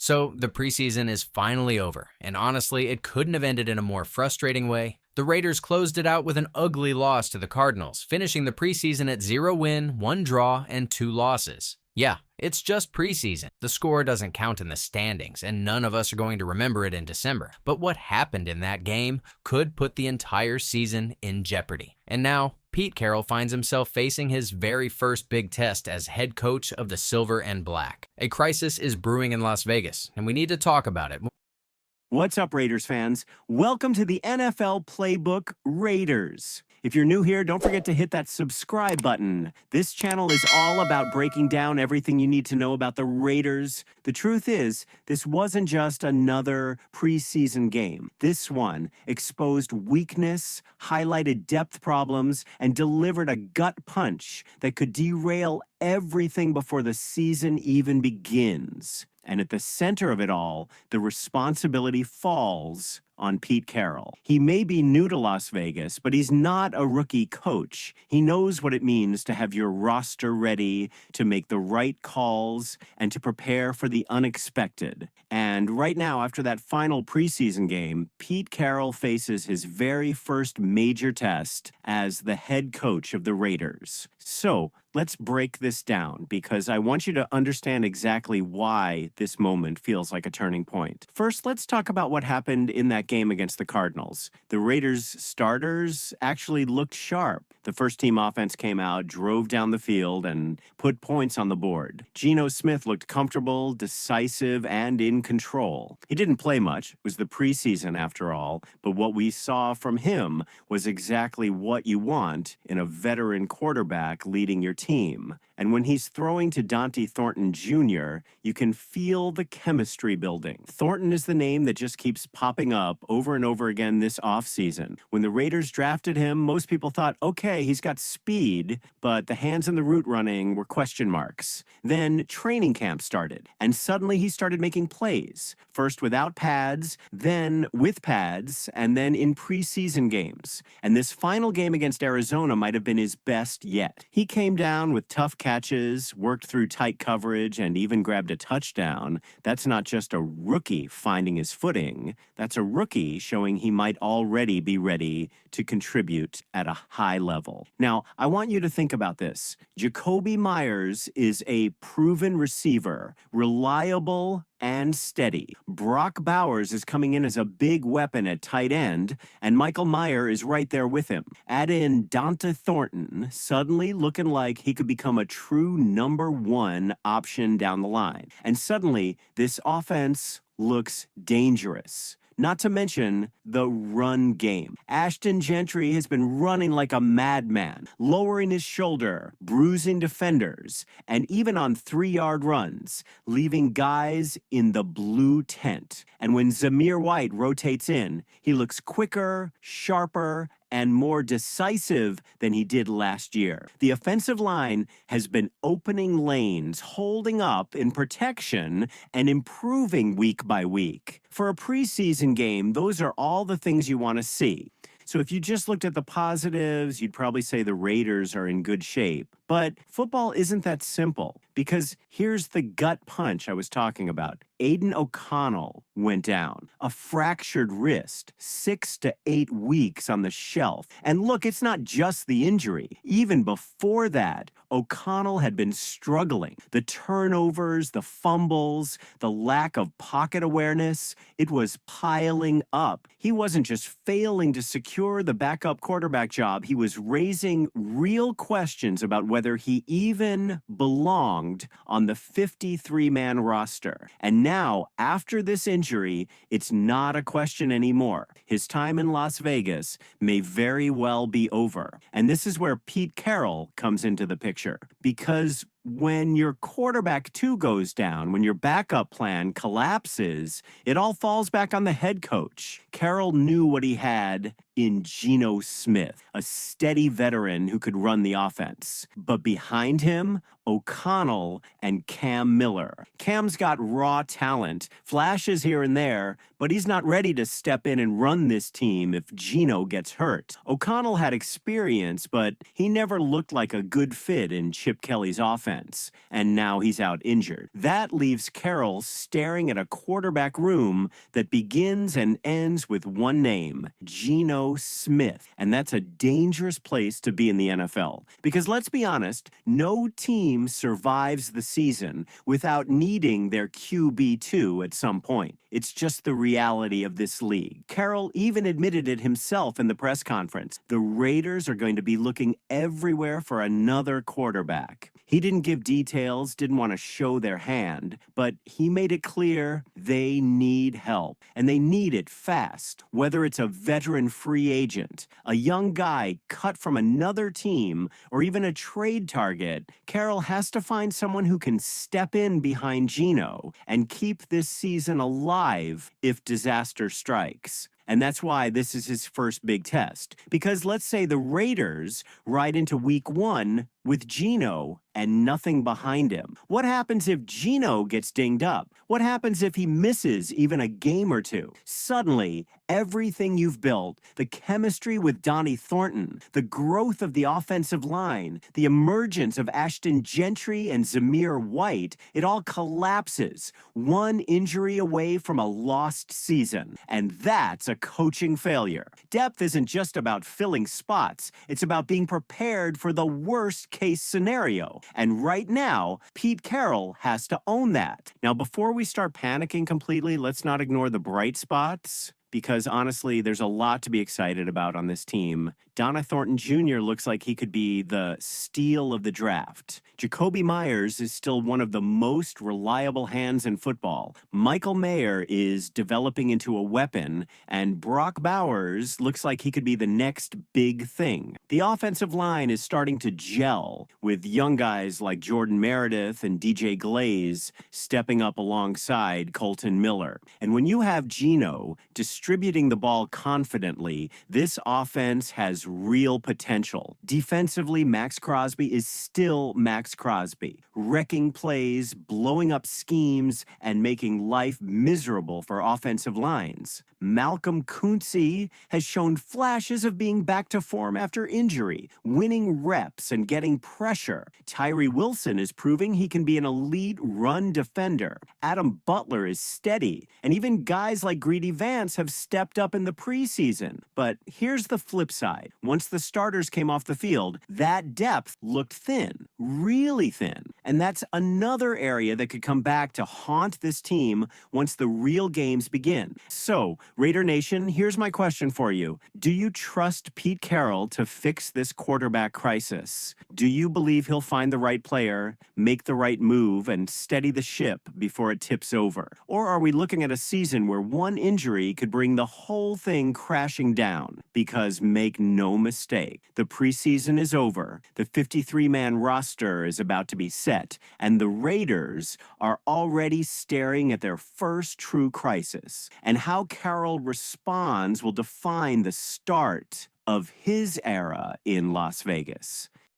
So, the preseason is finally over, and honestly, it couldn't have ended in a more frustrating way. The Raiders closed it out with an ugly loss to the Cardinals, finishing the preseason at 0 win, 1 draw, and 2 losses. Yeah, it's just preseason. The score doesn't count in the standings, and none of us are going to remember it in December. But what happened in that game could put the entire season in jeopardy. And now, Pete Carroll finds himself facing his very first big test as head coach of the Silver and Black. A crisis is brewing in Las Vegas, and we need to talk about it. What's up, Raiders fans? Welcome to the NFL Playbook Raiders. If you're new here, don't forget to hit that subscribe button. This channel is all about breaking down everything you need to know about the Raiders. The truth is, this wasn't just another preseason game. This one exposed weakness, highlighted depth problems, and delivered a gut punch that could derail everything before the season even begins. And at the center of it all, the responsibility falls on Pete Carroll. He may be new to Las Vegas, but he's not a rookie coach. He knows what it means to have your roster ready, to make the right calls, and to prepare for the unexpected. And right now, after that final preseason game, Pete Carroll faces his very first major test as the head coach of the Raiders. So let's break this down, because I want you to understand exactly why this moment feels like a turning point. First, let's talk about what happened in that game against the Cardinals. The Raiders starters actually looked sharp. The first team offense came out, drove down the field, and put points on the board. Geno Smith looked comfortable, decisive, and in control. He didn't play much. It was the preseason after all, but what we saw from him was exactly what you want in a veteran quarterback leading your team. And when he's throwing to Dante Thornton Jr., you can feel the chemistry building. Thornton is the name that just keeps popping up over and over again this offseason. When the Raiders drafted him, most people thought, okay, he's got speed, but the hands and the route running were question marks. Then training camp started, and suddenly he started making plays, first without pads, then with pads, and then in preseason games. And this final game against Arizona might have been his best yet. He came down with tough catches, worked through tight coverage, and even grabbed a touchdown. That's not just a rookie finding his footing. That's a rookie showing he might already be ready to contribute at a high level. Now, I want you to think about this. Jakobi Meyers is a proven receiver, reliable and steady. Brock Bowers is coming in as a big weapon at tight end, and Michael Mayer is right there with him. Add in Dante Thornton, suddenly looking like he could become a true #1 option down the line. And suddenly, this offense looks dangerous. Not to mention the run game. Ashton Gentry has been running like a madman, lowering his shoulder, bruising defenders, and even on 3-yard runs, leaving guys in the blue tent. And when Zamir White rotates in, he looks quicker, sharper, and more decisive than he did last year. The offensive line has been opening lanes, holding up in protection, and improving week by week. For a preseason game, those are all the things you want to see. So if you just looked at the positives, you'd probably say the Raiders are in good shape. But football isn't that simple, because here's the gut punch I was talking about. Aidan O'Connell went down, a fractured wrist, 6 to 8 weeks on the shelf. And look, it's not just the injury. Even before that, O'Connell had been struggling. The turnovers, the fumbles, the lack of pocket awareness, it was piling up. He wasn't just failing to secure the backup quarterback job, he was raising real questions about whether he even belonged on the 53-man roster. And now, after this injury, it's not a question anymore. His time in Las Vegas may very well be over. And this is where Pete Carroll comes into the picture. Because when your quarterback 2 goes down, when your backup plan collapses, it all falls back on the head coach. Carroll knew what he had in Geno Smith, a steady veteran who could run the offense. But behind him, O'Connell and Cam Miller. Cam's got raw talent, flashes here and there, but he's not ready to step in and run this team if Geno gets hurt. O'Connell had experience, but he never looked like a good fit in Chip Kelly's offense, and now he's out injured. That leaves Carroll staring at a quarterback room that begins and ends with one name, Geno Smith. And that's a dangerous place to be in the NFL. Because let's be honest, no team survives the season without needing their QB2 at some point. It's just the reality of this league. Carroll even admitted it himself in the press conference. The Raiders are going to be looking everywhere for another quarterback. He didn't give details, didn't want to show their hand, but he made it clear they need help, and they need it fast. Whether it's a veteran free agent, a young guy cut from another team, or even a trade target, Carroll has to find someone who can step in behind Geno and keep this season alive if disaster strikes. And that's why this is his first big test. Because let's say the Raiders ride into week 1 with Geno and nothing behind him. What happens if Geno gets dinged up? What happens if he misses even a game or two? Suddenly, everything you've built, the chemistry with Dante Thornton, the growth of the offensive line, the emergence of Ashton, Gentry, and Zamir White, it all collapses. One injury away from a lost season. And that's a coaching failure. Depth isn't just about filling spots. It's about being prepared for the worst case scenario. And right now, Pete Carroll has to own that. Now, before we start panicking completely, let's not ignore the bright spots, because honestly, there's a lot to be excited about on this team. Dante Thornton Jr. looks like he could be the steal of the draft. Jacoby Myers is still one of the most reliable hands in football. Michael Mayer is developing into a weapon, and Brock Bowers looks like he could be the next big thing. The offensive line is starting to gel, with young guys like Jordan Meredith and DJ Glaze stepping up alongside Colton Miller. And when you have Geno distributing the ball confidently, this offense has real potential. Defensively, Max Crosby is still Max Crosby, wrecking plays, blowing up schemes, and making life miserable for offensive lines. Malcolm Koonce has shown flashes of being back to form after injury, winning reps and getting pressure. Tyree Wilson is proving he can be an elite run defender. Adam Butler is steady, and even guys like Greedy Vance have stepped up in the preseason. But here's the flip side. Once the starters came off the field, that depth looked thin, really thin. And that's another area that could come back to haunt this team once the real games begin. So, Raider Nation, here's my question for you. Do you trust Pete Carroll to fix this quarterback crisis? Do you believe he'll find the right player, make the right move, and steady the ship before it tips over? Or are we looking at a season where one injury could bring the whole thing crashing down? Because make no mistake, the preseason is over, the 53-man roster is about to be set, and the Raiders are already staring at their first true crisis. And how Carroll responds will define the start of his era in Las Vegas.